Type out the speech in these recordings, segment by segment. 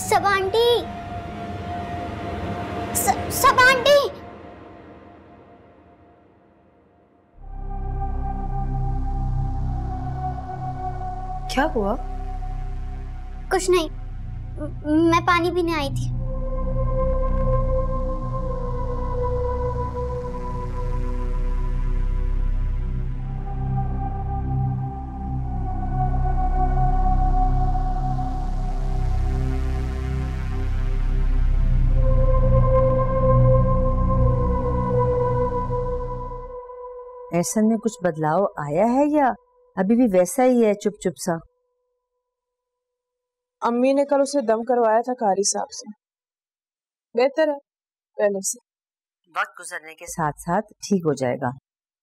सबा aunty, सबा aunty. क्या हुआ? कुछ नहीं, मैं पानी पीने आई थी। एहसन में कुछ बदलाव आया है या अभी भी वैसा ही है चुप चुप सा? अम्मी ने कल उसे दम करवाया था कारी साहब से, बेहतर है पहले से। वक्त गुजरने के साथ साथ ठीक हो जाएगा।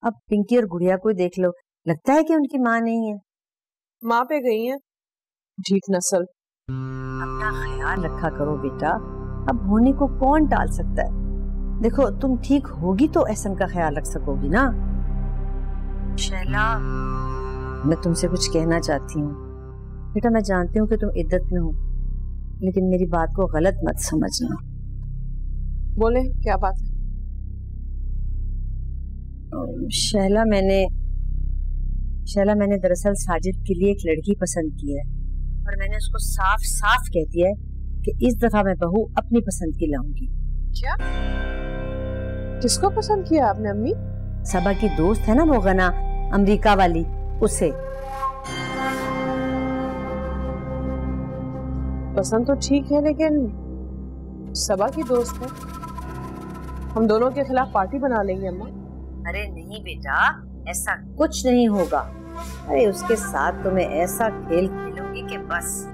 अब पिंकी और गुड़िया को देख लो, लगता है कि उनकी माँ नहीं है। माँ पे गई है, ठीक नस्ल। अपना ख्याल रखा करो बेटा, अब होने को कौन टाल सकता है। देखो तुम ठीक होगी तो एहसन का ख्याल रख सकोगी ना। शैला, मैं तुमसे कुछ कहना चाहती हूँ बेटा। मैं जानती हूँ कि तुम इद्दत में हो, लेकिन मेरी बात को गलत मत समझना। बोले क्या बात है? शैला, मैंने दरअसल साजिद के लिए एक लड़की पसंद की है और मैंने उसको साफ साफ कह दिया है कि इस दफा मैं बहू अपनी पसंद की लाऊंगी। क्या? किसको पसंद किया आपने अम्मी? सबा की दोस्त है ना वो गना, अमेरिका वाली, उसे। पसंद तो ठीक है, लेकिन सबा की दोस्त है, हम दोनों के खिलाफ पार्टी बना लेंगे अम्मा। अरे नहीं बेटा, ऐसा कुछ नहीं होगा। अरे उसके साथ तो मैं ऐसा खेल खेलूंगी कि बस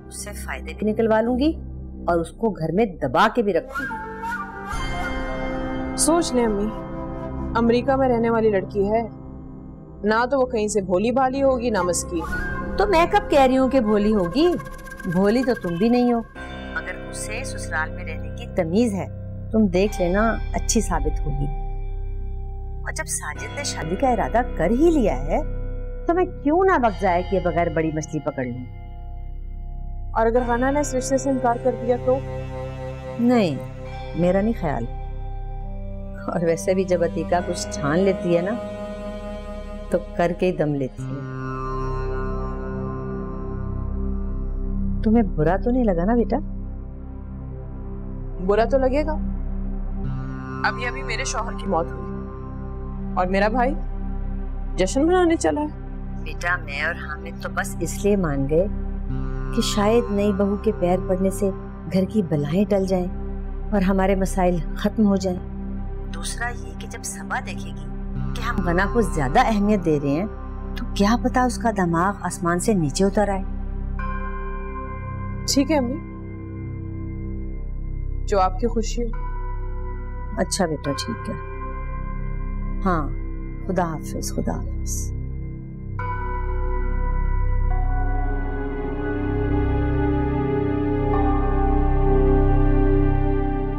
उससे फायदे भी निकलवा लूंगी और उसको घर में दबा के भी रखूंगी। सोच ले अम्मी, अमेरिका में रहने वाली लड़की है ना, तो वो कहीं से भोली भाली होगी ना मस्कीन। तो मैं कब कह रही हूँ कि भोली होगी? भोली तो तुम भी नहीं हो। अगर उसे ससुराल में रहने की तमीज है, तुम देख लेना, अच्छी साबित होगी। और जब साजिद ने शादी का इरादा कर ही लिया है तो मैं क्यों ना वक्त जाए किए बगैर बड़ी मछली पकड़ लूं। और अगर गना ने इस रिश्ते से इनकार कर दिया तो? नहीं, मेरा नहीं ख्याल। और वैसे भी जब अतीका कुछ ठान लेती है ना तो करके ही दम लेती है। तुम्हें बुरा तो नहीं लगा ना बेटा? बुरा तो लगेगा, अभी अभी मेरे शौहर की मौत हुई और मेरा भाई जश्न मनाने चला है। बेटा, मैं और हामिद तो बस इसलिए मान गए कि शायद नई बहू के पैर पड़ने से घर की बलाएं टल जाएं और हमारे मसाइल खत्म हो जाएं। दूसरा ये कि जब सबा देखेगी कि हम गना को ज्यादा अहमियत दे रहे हैं तो क्या पता उसका दिमाग आसमान से नीचे उतर आए। ठीक है अम्मी, जो आपकी खुशी हो। अच्छा बेटा, ठीक है। हाँ, खुदा हाफिज, खुदा हाफिज।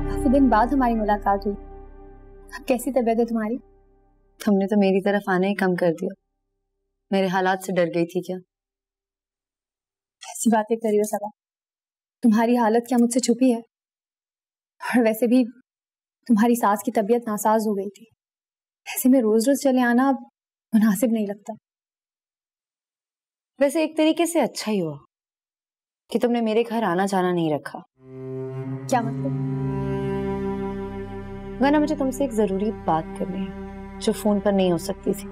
काफी दिन बाद हमारी मुलाकात हुई। अब कैसी तबीयत है तुम्हारी? तुमने तो मेरी तरफ आने ही कम कर दिया। मेरे हालात से डर गई थी क्या? ऐसी बातें कर रही हो सबा? तुम्हारी हालत क्या मुझसे छुपी है? और वैसे भी तुम्हारी सास की तबीयत नासाज हो गई थी, ऐसे में रोज रोज चले आना अब मुनासिब नहीं लगता। वैसे एक तरीके से अच्छा ही हुआ कि तुमने मेरे घर आना जाना नहीं रखा। क्या मतलब? गना, मुझे तुमसे एक जरूरी बात करनी है जो फोन पर नहीं हो सकती थी।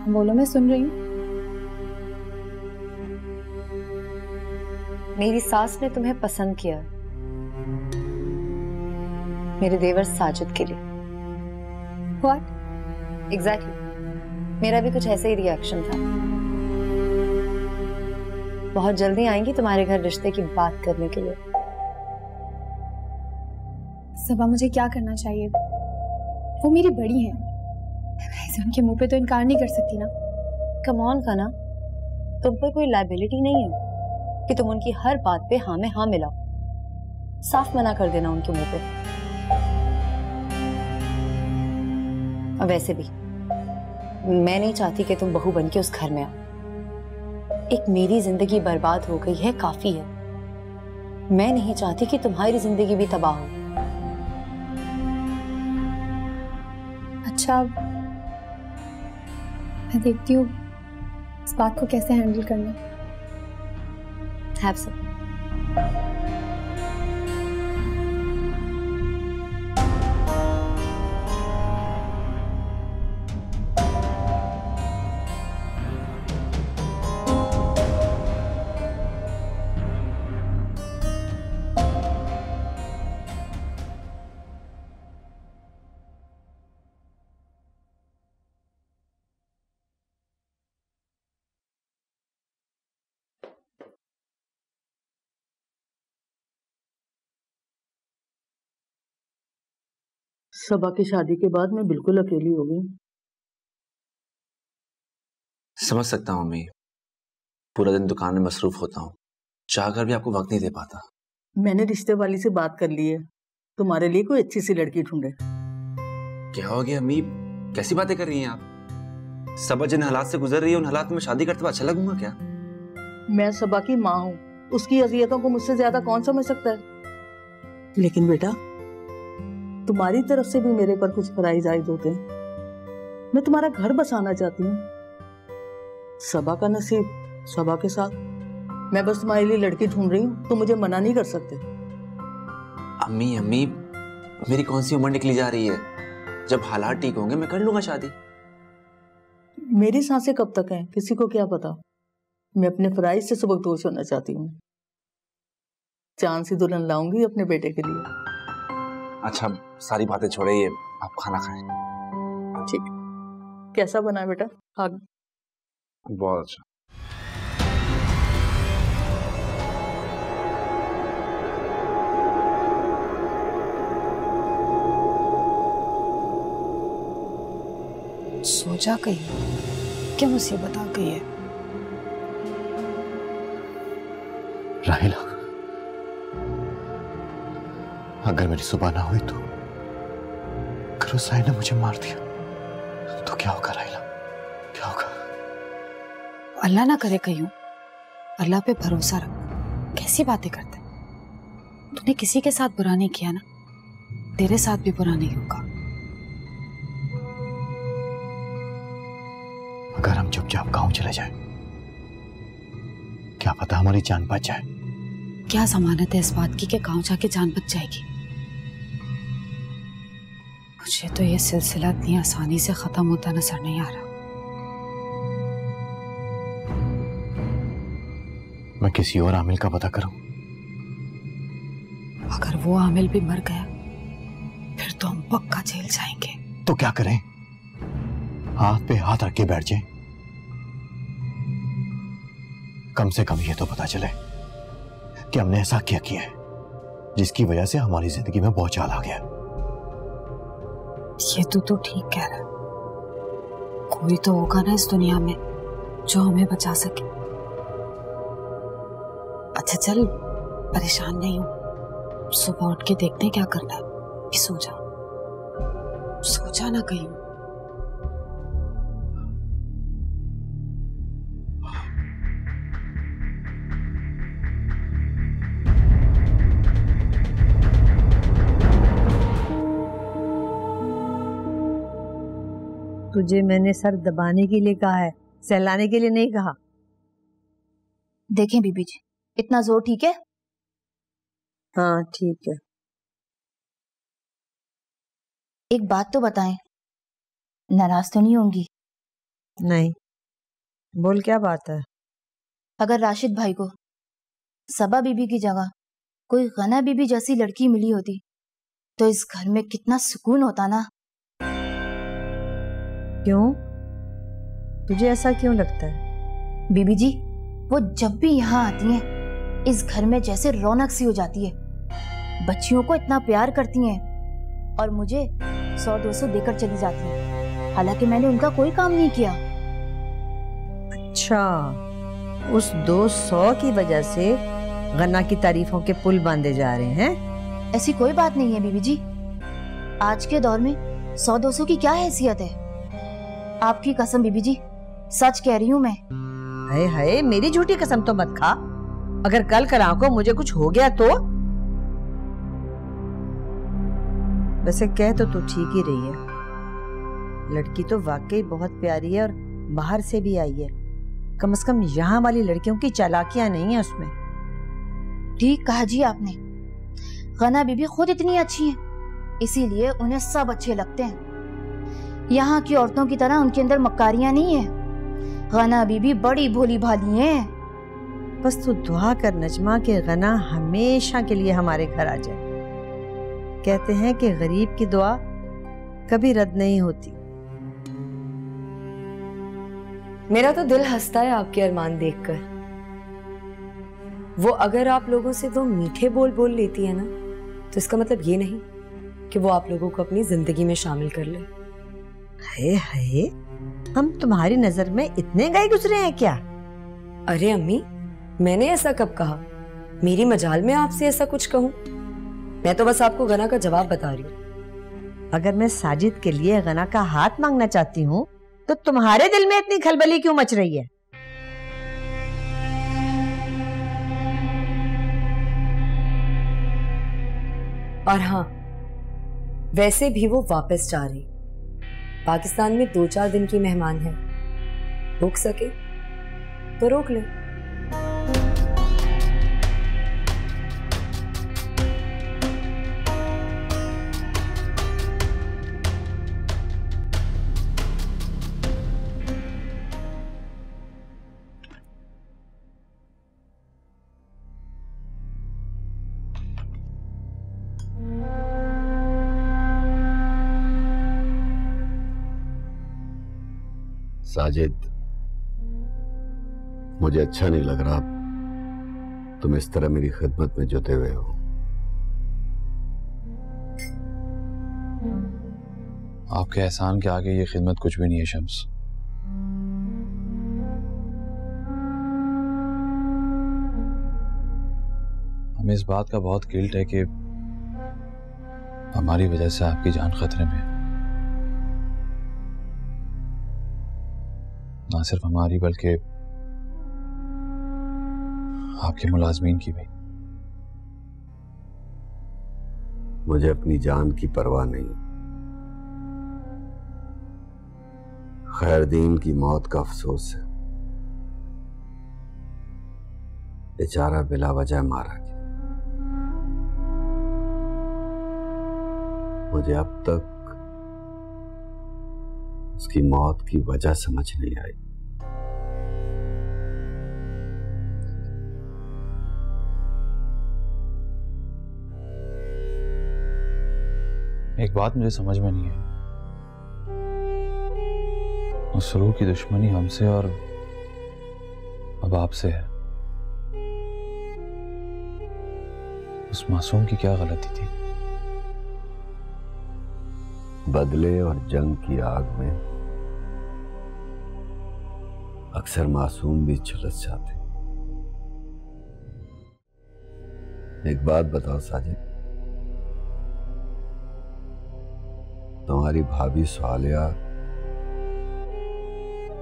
बोलो, मैं सुन रही हूँ। मेरी सास ने तुम्हें पसंद किया मेरे देवर साजिद के लिए। What? Exactly. मेरा भी कुछ ऐसे ही रिएक्शन था। बहुत जल्दी आएंगी तुम्हारे घर रिश्ते की बात करने के लिए। सबा, मुझे क्या करना चाहिए? वो मेरी बड़ी हैं, ऐसे उनके मुंह पे तो इनकार नहीं कर सकती ना। कम ऑन गना, तुम पर कोई लायबिलिटी नहीं है कि तुम उनकी हर बात पे हाँ में हाँ मिलाओ। साफ मना कर देना उनके मुंह पे। और वैसे भी मैं नहीं चाहती कि तुम बहू बनके उस घर में आओ। एक मेरी जिंदगी बर्बाद हो गई है, काफी है। मैं नहीं चाहती कि तुम्हारी जिंदगी भी तबाह हो। अच्छा, मैं देखती हूँ इस बात को कैसे हैंडल करना। Have some. सबा की शादी के बाद मैं बिल्कुल अकेली हो गई। समझ सकता हूँ मम्मी, पूरा दिन दुकान में मसरूफ होता हूँ, चाहकर भी आपको वक्त नहीं दे पाता। मैंने रिश्ते वाली से बात कर ली है, तुम्हारे लिए कोई अच्छी सी लड़की ढूंढे। क्या हो गया अम्मी, कैसी बातें कर रही हैं आप? सबा जिन हालात से गुजर रही है उन हालात में शादी करते हुए अच्छा लगूंगा क्या? मैं सबा की माँ हूँ, उसकी अजियतों को मुझसे ज्यादा कौन समझ सकता है। लेकिन बेटा, तुम्हारी तरफ से भी मेरे पर कुछ फराइज आयद होते हैं। मैं तुम्हारा घर बसाना चाहती हूँ। सबा का नसीब सबा के साथ। मैं बस तुम्हारे लिए लड़की ढूंढ रही हूँ, तुम मुझे मना नहीं कर सकते। अम्मी अम्मी, मेरी कौन सी उम्र निकली जा रही है? जब हालात ठीक होंगे मैं कर लूंगा शादी। मेरी सांसें कब तक हैं किसी को क्या पता। मैं अपने फराइज से सुबकदोश होना चाहती हूँ। चांद सी दुल्हन लाऊंगी अपने बेटे के लिए। अच्छा, सारी बातें छोड़िए, आप खाना खाएं। ठीक, कैसा बना है बेटा? आग बहुत अच्छा। सोचा गई, क्या मुसीबत आ गई है? राहिला, अगर मेरी सुबह ना हुई तो अगर उस साई ने मुझे मार दिया तो क्या होगा राहिला, क्या होगा? अल्लाह ना करे कहीं, अल्लाह पे भरोसा रख। कैसी बातें करते? तूने किसी के साथ बुरा नहीं किया ना, तेरे साथ भी बुरा नहीं होगा। अगर हम चुपचाप गांव चले जाएं, क्या पता हमारी जान बच जाए। क्या जमानत है इस बात की कि गांव जाके जान बच जाएगी? मुझे तो ये सिलसिला इतनी आसानी से खत्म होता नजर नहीं आ रहा। मैं किसी और आमिल का पता करूं। अगर वो आमिल भी मर गया फिर तो हम पक्का जेल जाएंगे। तो क्या करें? हाथ पे हाथ रख के बैठ जाएं? कम से कम ये तो पता चले कि हमने ऐसा क्या किया है जिसकी वजह से हमारी जिंदगी में भौचाल आ गया। ये तो ठीक कह रहा है। कोई तो होगा ना इस दुनिया में जो हमें बचा सके। अच्छा चल, परेशान नहीं हूं, सुबह उठ के देखते हैं क्या करना है। सो जा ना कहीं। तुझे मैंने सर दबाने के लिए कहा है, सहलाने के लिए नहीं कहा। देखें बीबी जी, इतना जोर ठीक है? हाँ ठीक है। एक बात तो बताएं, नाराज तो नहीं होंगी? नहीं, बोल क्या बात है? अगर राशिद भाई को सबा बीबी की जगह कोई गना बीबी जैसी लड़की मिली होती तो इस घर में कितना सुकून होता ना। क्यों? तुझे ऐसा क्यों लगता है? बीबी जी, वो जब भी यहाँ आती हैं इस घर में जैसे रौनक सी हो जाती है। बच्चियों को इतना प्यार करती हैं और मुझे 100-200 देकर चली जाती हैं, हालांकि मैंने उनका कोई काम नहीं किया। अच्छा, उस 200 की वजह से गन्ना की तारीफों के पुल बांधे जा रहे हैं? ऐसी कोई बात नहीं है बीबी जी। आज के दौर में 100-200 की क्या हैसियत है? आपकी कसम बीबी जी, सच कह रही हूँ मैं। हाय हाय, मेरी झूठी कसम तो मत खा। अगर कल कल को मुझे कुछ हो गया तो? वैसे कह तो तू ठीक ही रही है, लड़की तो वाकई बहुत प्यारी है और बाहर से भी आई है। कम से कम यहाँ वाली लड़कियों की चालाकियां नहीं है उसमें। ठीक कहा जी आपने, गना बीबी खुद इतनी अच्छी है, इसीलिए उन्हें सब अच्छे लगते हैं। यहाँ की औरतों की तरह उनके अंदर मक्कारियां नहीं है। गना बीबी बड़ी भोली भाली है। बस तू दुआ कर नजमा के गना हमेशा के लिए हमारे घर आ जाए। कहते हैं कि गरीब की दुआ कभी रद्द नहीं होती। मेरा तो दिल हंसता है आपके अरमान देखकर। वो अगर आप लोगों से दो मीठे बोल बोल लेती है ना, तो इसका मतलब ये नहीं कि वो आप लोगों को अपनी जिंदगी में शामिल कर ले। हाय हाय, हम तुम्हारी नजर में इतने गए गुजरे हैं क्या? अरे अम्मी, मैंने ऐसा कब कहा? मेरी मजाल में आपसे ऐसा कुछ कहूं? मैं तो बस आपको गना का जवाब बता रही हूँ। अगर मैं साजिद के लिए गना का हाथ मांगना चाहती हूँ तो तुम्हारे दिल में इतनी खलबली क्यों मच रही है? और हाँ, वैसे भी वो वापस जा रही। पाकिस्तान में 2-4 दिन की मेहमान है, रोक सके तो रोक ले। साजिद, मुझे अच्छा नहीं लग रहा तुम इस तरह मेरी खिदमत में जुटे हुए हो। आपके एहसान के आगे ये खिदमत कुछ भी नहीं है शम्स। हमें इस बात का बहुत गिल्ट है कि हमारी वजह से आपकी जान खतरे में है। ना सिर्फ हमारी बल्कि आपके मुलाजमीन की भी। मुझे अपनी जान की परवाह नहीं, खैरदीन की मौत का अफसोस है। बेचारा बिला वजह मारा गया। मुझे अब तक उसकी मौत की वजह समझ नहीं आई। एक बात मुझे समझ में नहीं आई, उस रूह की दुश्मनी हमसे और अब आपसे है। उस मासूम की क्या गलती थी? बदले और जंग की आग में अक्सर मासूम भी झुलस जाते। एक बात बताओ साजिद, तुम्हारी भाभी स्वालिया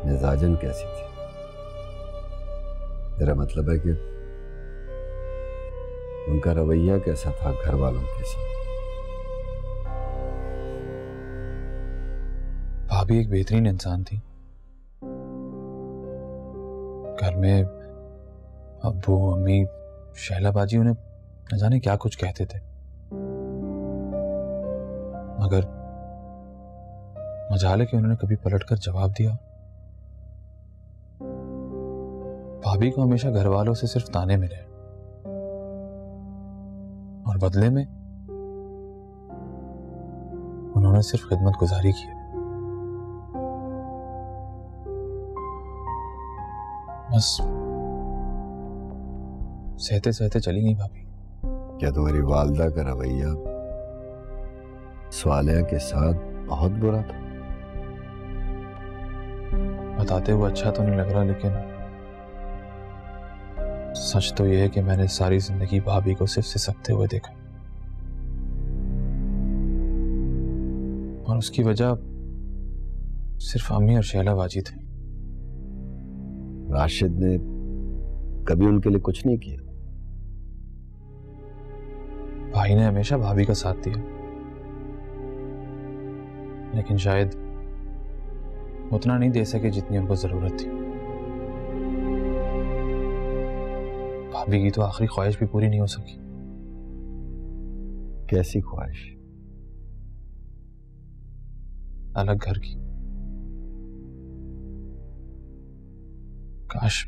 मिजाजन कैसी थी? मेरा मतलब है कि उनका रवैया कैसा था घर वालों के साथ? भाभी एक बेहतरीन इंसान थी। घर में अब्बू अम्मी शैला बाजी उन्हें न जाने क्या कुछ कहते थे, मगर मजाल है कि उन्होंने कभी पलटकर जवाब दिया। भाभी को हमेशा घर वालों से सिर्फ ताने मिले और बदले में उन्होंने सिर्फ खिदमत गुजारी की। बस सहते सहते चली गई भाभी। क्या तुम्हारी वालदा का रवैया स्वालिया के साथ बहुत बुरा था? बताते हुए अच्छा तो नहीं लग रहा, लेकिन सच तो यह है कि मैंने सारी जिंदगी भाभी को सिर्फ सिसकते हुए देखा, और उसकी वजह सिर्फ अम्मी और शैला बाजी थे। राशिद ने कभी उनके लिए कुछ नहीं किया? भाई ने हमेशा भाभी का साथ दिया, लेकिन शायद उतना नहीं दे सके जितनी उनको जरूरत थी। भाभी की तो आखिरी ख्वाहिश भी पूरी नहीं हो सकी। कैसी ख्वाहिश? अलग घर की। काश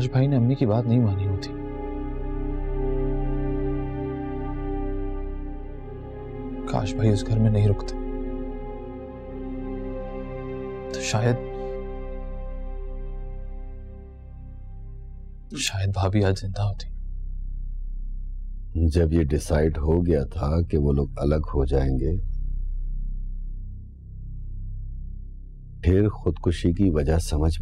भाई ने अम्मी की बात नहीं मानी होती। काश भाई उस घर में नहीं रुकते तो शायद भाभी आज जिंदा होती। जब ये डिसाइड हो गया था कि वो लोग अलग हो जाएंगे, फिर खुदकुशी की वजह समझ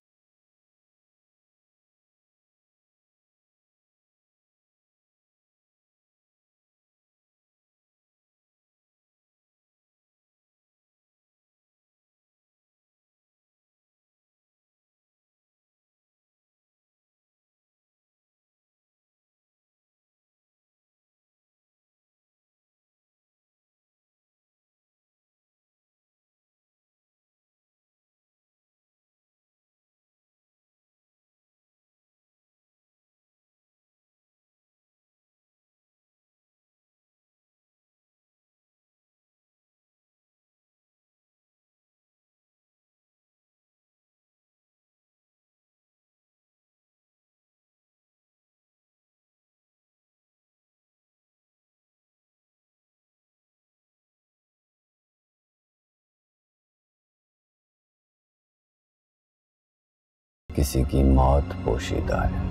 किसी की मौत पोशीदा है।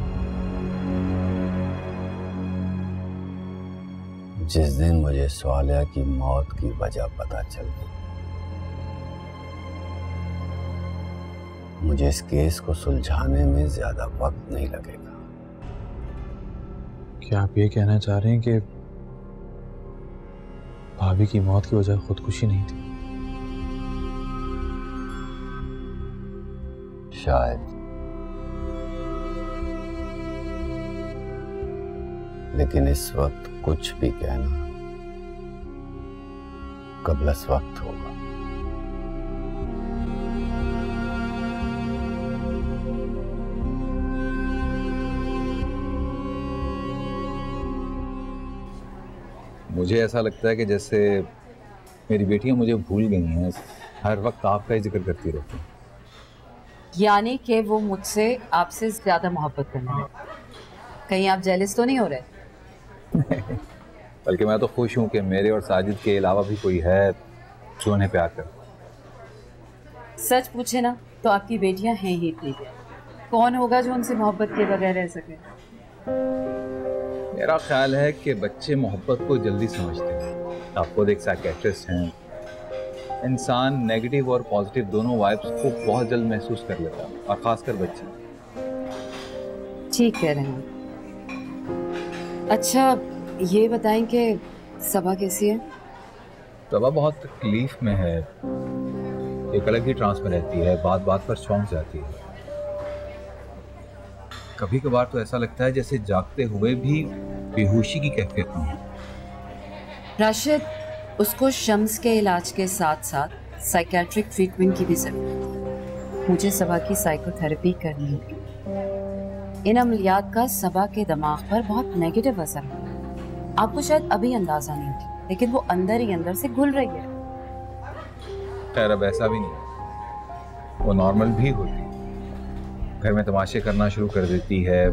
जिस दिन मुझे स्वालिया की मौत की वजह पता चल गई, मुझे इस केस को सुलझाने में ज्यादा वक्त नहीं लगेगा। क्या आप ये कहना चाह रहे हैं कि भाभी की मौत की वजह खुदकुशी नहीं थी? शायद, लेकिन इस वक्त कुछ भी कहना कबलस वक्त होगा। मुझे ऐसा लगता है कि जैसे मेरी बेटियां मुझे भूल गई हैं, हर वक्त आपका ही जिक्र करती रहती हैं। यानी कि वो मुझसे आपसे ज्यादा मोहब्बत करने लगे। कहीं आप जेलस तो नहीं हो रहे? बल्कि मैं तो खुश हूं कि मेरे और साजिद के अलावा भी कोई है जो उन्हें प्यार करे। सच पूछे ना तो आपकी बेटियां हैं ही ठीक है। कौन होगा जो उनसे मोहब्बत के बगैर रह सके? मेरा ख्याल है कि बच्चे मोहब्बत को जल्दी समझते हैं। आप खुद एक साइकियाट्रिस्ट हैं। इंसान नेगेटिव और पॉजिटिव दोनों वाइब्स को बहुत जल्द महसूस कर लेता है, और खासकर बच्चे। ठीक कह रहे हैं। अच्छा ये बताएं कि सबा कैसी है? सबा बहुत तकलीफ में है, एक अलग ही ट्रांस में रहती है, बात बात पर चौंक जाती है। कभी कभार तो ऐसा लगता है जैसे जागते हुए भी बेहोशी की कैफियत में है। राशिद, उसको शम्स के इलाज के साथ साथ साइकियाट्रिक ट्रीटमेंट की भी जरूरत है। मुझे सबा की साइकोथेरेपी करनी होगी। इन अमलियात का सबा के दिमाग पर बहुत नेगेटिव असर है। आपको शायद अभी अंदाजा नहीं होगी, लेकिन वो अंदर ही अंदर से घुल रही है। खैर अब ऐसा भी नहीं, वो नॉर्मल भी होती है। घर में तमाशे करना शुरू कर देती है,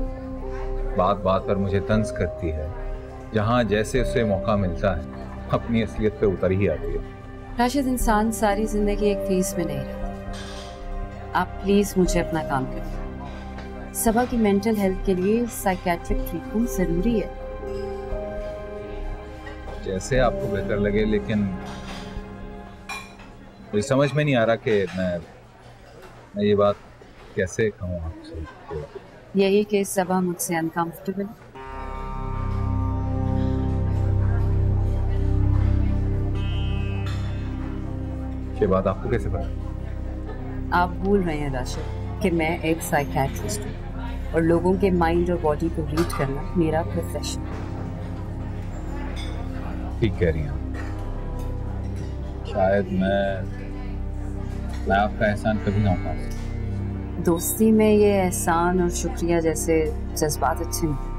बात बात पर मुझे तंज करती है। जहाँ जैसे उसे मौका मिलता है अपनी असलियत पे उतर ही आती है। राशिद, इंसान सारी जिंदगी एक फेस में नहीं रहता। आप प्लीज मुझे अपना काम करिए। सबा की मेंटल हेल्थ के लिए साइकियाट्रिक ट्रीटमेंट जरूरी है। जैसे आपको बेहतर लगे, लेकिन मुझे समझ में नहीं आ रहा कि मैं ये बात कैसे कहूँ आपसे। यही कि सबा मुझसे अनकंफर्टेबल। ये बात आपको कैसे पता? आप भूल रहे हैं राशिद कि मैं एक साइकियाट्रिस्ट हूँ। और लोगों के माइंड और बॉडी को रीड करना मेरा प्रोफेशन। ठीक कह रही हैं। शायद मैं आपका एहसान कभी ना उठा सकूं। दोस्ती में ये एहसान और शुक्रिया जैसे जज्बात अच्छे नहीं।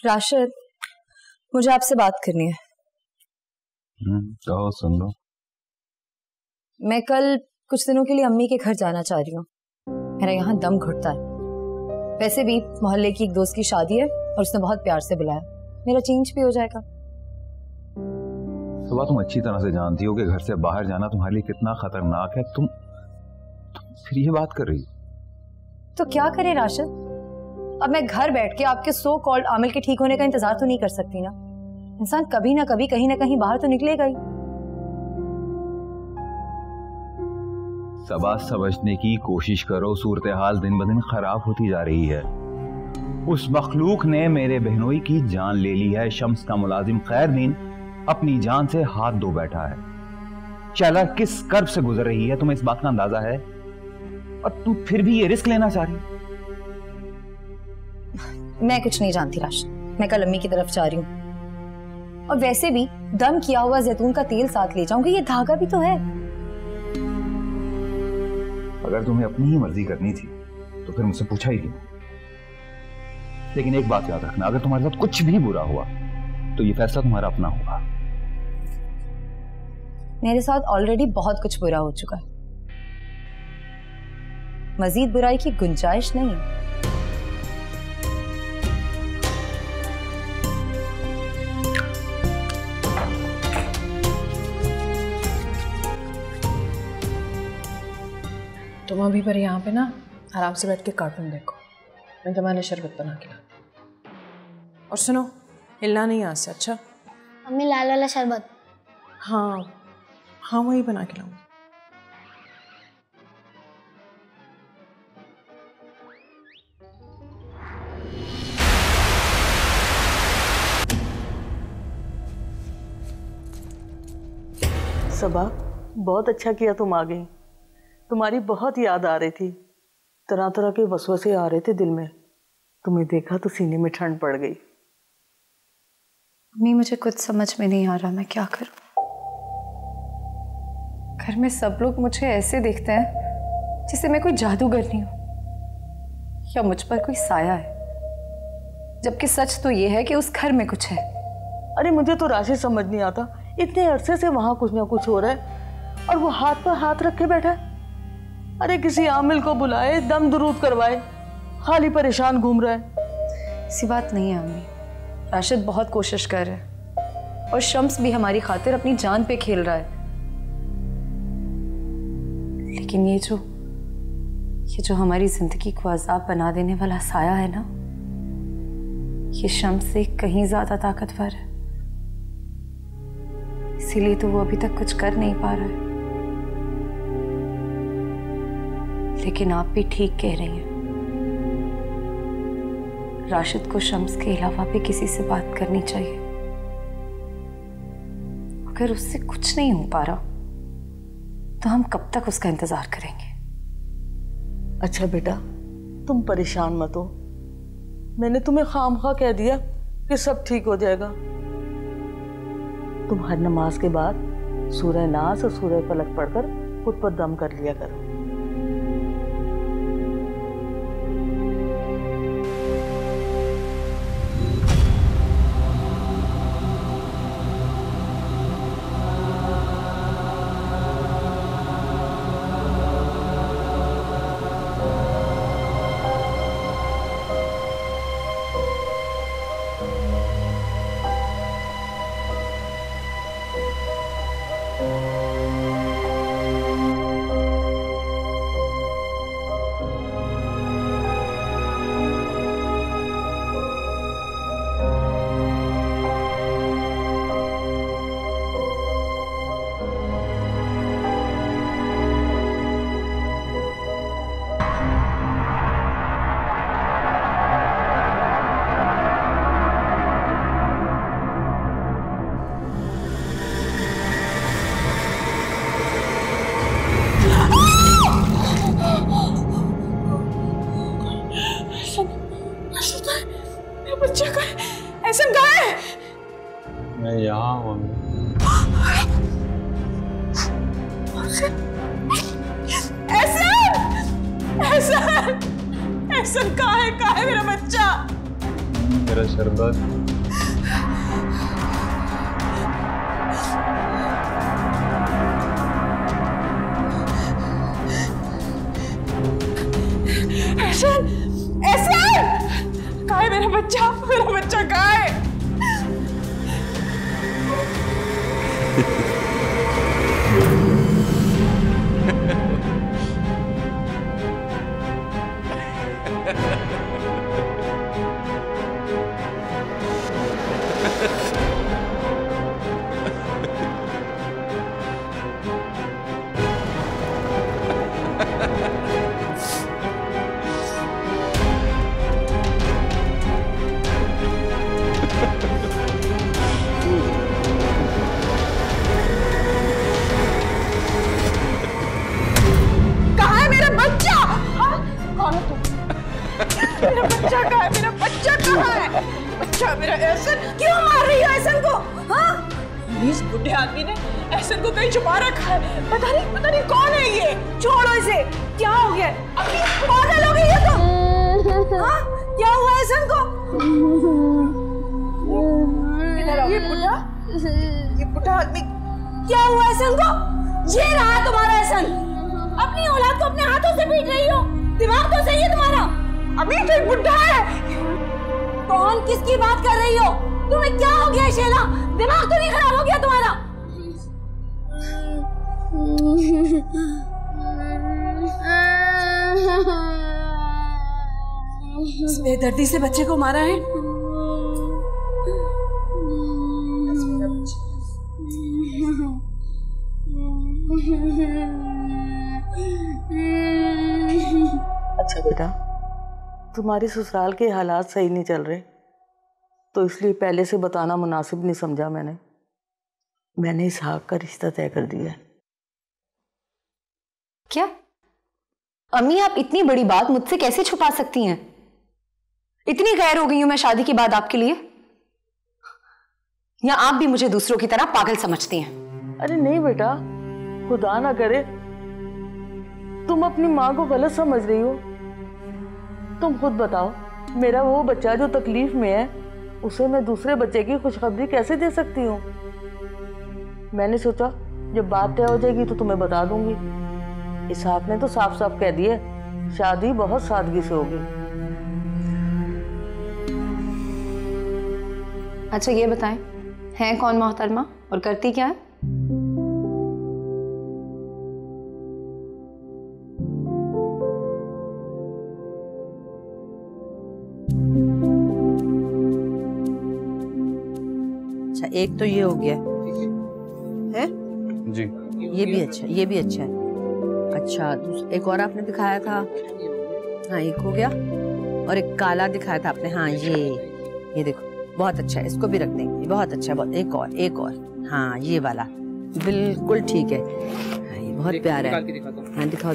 राशिद, मुझे आपसे बात करनी है। कहो, सुन लो। मैं कल कुछ दिनों के लिए अम्मी के घर जाना चाह रही हूँ। मेरा यहाँ दम घुटता है। वैसे भी मोहल्ले की एक दोस्त की शादी है और उसने बहुत प्यार से बुलाया। मेरा चेंज भी हो जाएगा। सुबह तुम अच्छी तरह से जानती हो कि घर से बाहर जाना तुम्हारे लिए कितना खतरनाक है। तुम फिर ये बात कर रही हो? तो क्या करे राशिद? अब मैं घर बैठ के आपके सो कॉल्ड आमिल के ठीक होने का इंतजार तो नहीं कर सकती ना। इंसान कभी ना कभी कहीं ना कहीं बाहर तो निकलेगा ही। सबा, समझने की कोशिश करो। सूरत हाल दिन ब दिन खराब होती जा रही है। उस मखलूक ने मेरे बहनोई की जान ले ली है। शम्स का मुलाजिम खैरदीन अपनी जान से हाथ धो बैठा है। शैला किस कर्ब से गुजर रही है, तुम्हें इस बात का अंदाजा है? और तू फिर भी ये रिस्क लेना चाह रही है? मैं कुछ नहीं जानती राशिद। मैं कल अम्मी की तरफ जा रही हूँ। और वैसे भी दम किया हुआ जैतून का तेल साथ ले जाऊंगी। ये धागा भी तो है। अगर तुम्हें अपनी ही मर्जी करनी थी तो फिर मुझसे पूछा ही क्यों? लेकिन एक बात याद रखना, अगर तुम्हारे साथ कुछ भी बुरा हुआ तो ये फैसला तुम्हारा अपना होगा। मेरे साथ ऑलरेडी बहुत कुछ बुरा हो चुका है। मजीद बुराई की गुंजाइश नहीं है। तुम अभी पर यहाँ पे ना आराम से बैठ के कार्टून देखो। मैं तुम्हारे शरबत बना के लाती हूँ। और सुनो, हिलना नहीं यहाँ से, अच्छा? मम्मी लाल वाला शरबत। हाँ हाँ, वही बना के लाऊं। सबा, बहुत अच्छा किया तुम आ गई। तुम्हारी बहुत याद आ रही थी। तरह तरह के वसवसे आ रहे थे दिल में। तुम्हें देखा तो सीने में ठंड पड़ गई। मम्मी, मुझे कुछ समझ में नहीं आ रहा, मैं क्या करूं? घर में सब लोग मुझे ऐसे देखते हैं जैसे मैं कोई जादूगरनी हूं या मुझ पर कोई साया है, जबकि सच तो ये है कि उस घर में कुछ है। अरे मुझे तो राशि समझ नहीं आता। इतने अरसे से वहां कुछ ना कुछ हो रहा है और वो हाथ पर हाथ रख के बैठा है। अरे किसी आमिल को बुलाए, दम दुरूद करवाए, खाली परेशान घूम रहा है। ऐसी बात नहीं है अम्मी। राशिद बहुत कोशिश कर रहा है और शम्स भी हमारी खातिर अपनी जान पे खेल रहा है। लेकिन ये जो हमारी जिंदगी को अजाब बना देने वाला साया है ना, ये शम्स से कहीं ज्यादा ताकतवर है। इसीलिए तो वो अभी तक कुछ कर नहीं पा रहा है। लेकिन आप भी ठीक कह रही हैं। राशिद को शम्स के अलावा भी किसी से बात करनी चाहिए। अगर उससे कुछ नहीं हो पा रहा तो हम कब तक उसका इंतजार करेंगे? अच्छा बेटा, तुम परेशान मत हो। मैंने तुम्हें खामखा कह दिया कि सब ठीक हो जाएगा। तुम हर नमाज के बाद सूरह नास और सूरह फलक पढ़कर खुद पर दम कर लिया करो। एहसन कहाँ है? मैं यहाँ हूँ। एहसन कहाँ है मेरा बच्चा? मेरा शरबत। कहाँ है मेरा बच्चा? मेरा बच्चा कहाँ है? मेरा बच्चा कहाँ है? मेरा बच्चा कहाँ है? बच्चा मेरा एहसन, क्यों मार रही हो एहसन को? हाँ? इस बुढ़े आदमी ने एहसन को कहीं छुपा रखा है। पता नहीं कौन है ये। छोड़ो इसे। क्या हो गया? अभी पागल हो गई है तुम? हाँ? क्या हुआ एहसन को? ये बुढ़ा आदमी, क्या हुआ एहसन को? ये रहा तुम्हारा एहसन। अपनी औलाद को अपने हाथों से पीट रही हो। दिमाग तो सही है तुम्हारा। अभी तो एक बुढ़ा है। कौन किसकी बात कर रही हो? तुम्हें क्या हो गया शेला? दिमाग तो नहीं खराब हो गया तुम्हारा? इस बेदर्दी से बच्चे को मारा है। अच्छा बेटा, तुम्हारे ससुराल के हालात सही नहीं चल रहे, तो इसलिए पहले से बताना मुनासिब नहीं समझा मैंने इसहाक का रिश्ता तय कर दिया है। क्या अम्मी, आप इतनी बड़ी बात मुझसे कैसे छुपा सकती हैं? इतनी गैर हो गई हूं मैं शादी के बाद आपके लिए, या आप भी मुझे दूसरों की तरह पागल समझती हैं? अरे नहीं बेटा, खुदा ना करे तुम अपनी माँ को गलत समझ रही हो। तुम खुद बताओ, मेरा वो बच्चा जो तकलीफ में है, उसे मैं दूसरे बच्चे की खुशखबरी कैसे दे सकती हूँ? मैंने सोचा जब बात तय हो जाएगी तो तुम्हें बता दूंगी। इसहाक ने तो साफ साफ कह दिया शादी बहुत सादगी से होगी। अच्छा ये बताएं, हैं कौन मोहतरमा और करती क्या है? एक तो ये हो गया है जी, ये भी अच्छा है। अच्छा एक और आपने दिखाया था, हाँ एक हो गया, और एक काला दिखाया था आपने, हाँ ये देखो बहुत अच्छा है, इसको भी रख देंगे, बहुत अच्छा है, बहुत। एक और हाँ ये वाला बिल्कुल ठीक है, हाँ, ये बहुत प्यारा है। हाँ दिखाओ।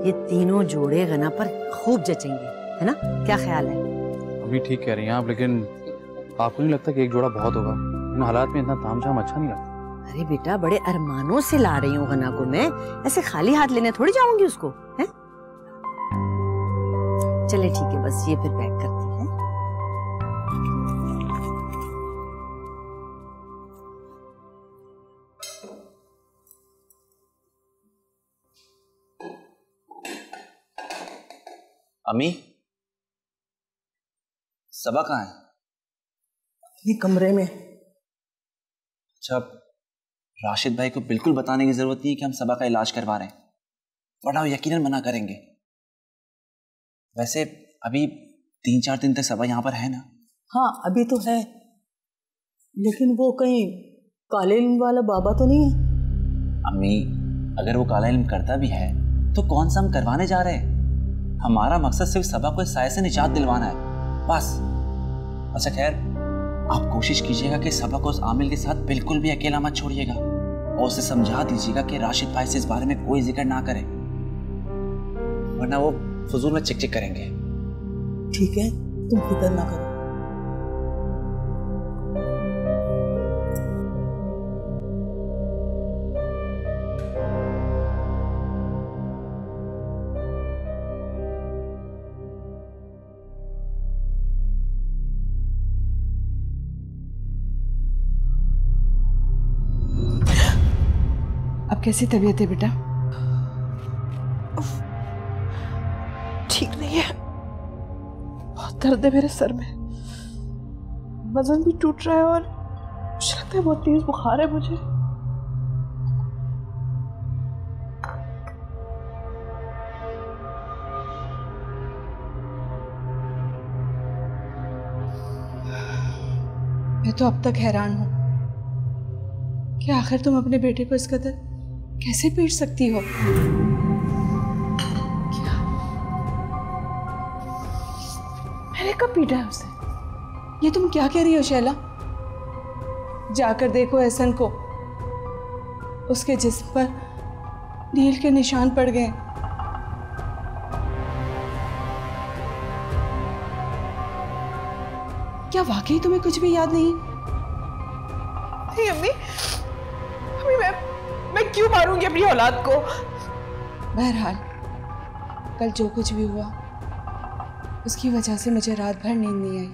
ये तीनों जोड़े गना पर खूब जचेंगे, है ना? क्या ख्याल है? अभी ठीक कह रही हैं आप, लेकिन आपको नहीं लगता कि एक जोड़ा बहुत होगा? इन हालात में इतना तामझाम अच्छा नहीं लगता। अरे बेटा, बड़े अरमानों से ला रही हूँ गना को मैं, ऐसे खाली हाथ लेने थोड़ी जाऊंगी उसको, है? चले ठीक है, बस ये फिर पैक करते हैं। अम्मी, सबा कहाँ है? ये कमरे में। अच्छा, राशिद भाई को बिल्कुल बताने की जरूरत नहीं कि हम सबा का इलाज करवा रहे हैं, वरना वो यकीनन मना करेंगे। वैसे अभी 3-4 दिन तक सबा यहाँ पर है ना? हाँ अभी तो है, लेकिन वो कहीं काले इल्म वाला बाबा तो नहीं है? अम्मी, अगर वो काला इल्म करता भी है तो कौन सा हम करवाने जा रहे हैं? हमारा मकसद सिर्फ सबा को इस साये से निजात दिलवाना है, बस। अच्छा खैर, आप कोशिश कीजिएगा कि सबा को उस आमिल के साथ बिल्कुल भी अकेला मत छोड़िएगा, और उसे समझा दीजिएगा कि राशिद भाई से इस बारे में कोई जिक्र ना करे, वरना वो फजूल में चिक चिक करेंगे। ठीक है, तुम फिक्र ना करो, अब कैसी तबीयत है बेटा? ठीक नहीं है, बहुत दर्द है मेरे सर में, वजन भी टूट रहा है और मुझे लगता है बहुत तेज बुखार है मुझे। मैं तो अब तक हैरान हूं कि आखिर तुम अपने बेटे को इस कदर कैसे पीट सकती हो। क्या मैंने कब पीटा है उसे? ये तुम क्या कह रही हो शैला? जाकर देखो एहसन को, उसके जिस्म पर नील के निशान पड़ गए। क्या वाकई तुम्हें कुछ भी याद नहीं? नहीं अम्मी, अम्मी मैं क्यों मारूंगी अपनी औलाद को? बहरहाल कल जो कुछ भी हुआ उसकी वजह से मुझे रात भर नींद नहीं आई।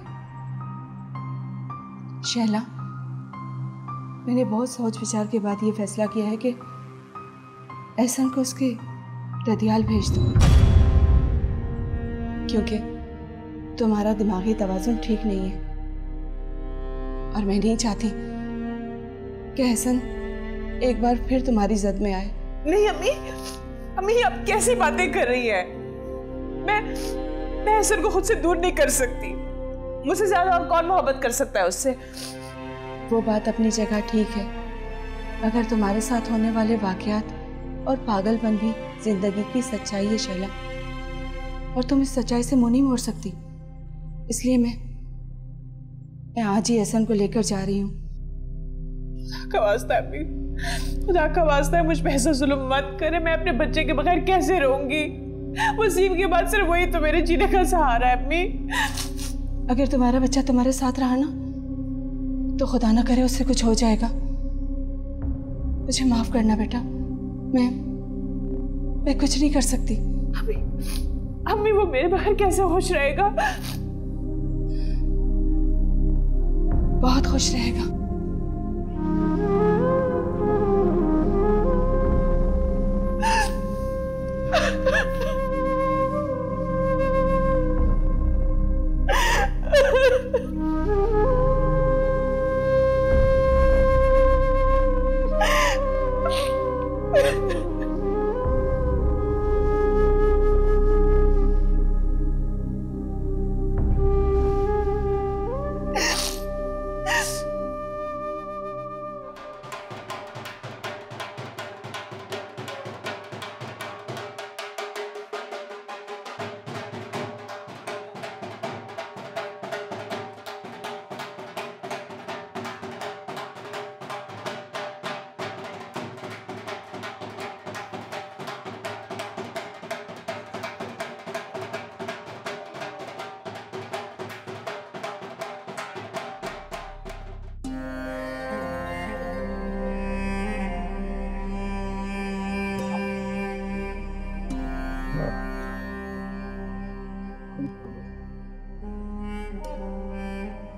शैला, मैंने बहुत सोच विचार के बाद ये फैसला किया है कि एहसन को उसके ददियाल भेज दूं, क्योंकि तुम्हारा दिमागी तवाज़ुन ठीक नहीं है और मैं नहीं चाहती कि एहसन एक बार फिर तुम्हारी जद में आए। नहीं अम्मी, अम्मी अब कैसी बातें कर रही है? मैं एहसन को खुद से दूर नहीं कर सकती। मुझसे ज्यादा और कौन मोहब्बत कर सकता है उससे? वो बात अपनी जगह ठीक है, अगर तुम्हारे साथ होने वाले वाकयात और पागलपन भी जिंदगी की सच्चाई है शैला, और तुम इस सच्चाई से मुंह नहीं मोड़ सकती। इसलिए मैं आज ही एहसन को लेकर जा रही हूँ। खुदा का वास्ता है अम्मी, खुदा का वास्ता है मुझ पे ऐसा जुल्म मत करे। मैं अपने बच्चे के बगैर कैसे रहूंगी? वसीम के बाद सिर्फ वही तो मेरे जीने का सहारा है अम्मी। अगर तुम्हारा बच्चा तुम्हारे साथ रहा ना तो खुदा ना करे उससे कुछ हो जाएगा। मुझे माफ करना बेटा, मैं कुछ नहीं कर सकती। अम्मी वो मेरे बगैर कैसे खुश रहेगा? बहुत खुश रहेगा।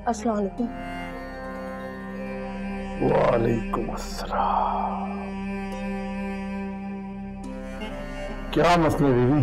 अस्सलाम वालेकुम। वालेकुम अस्सलाम। क्या मसला बीवी?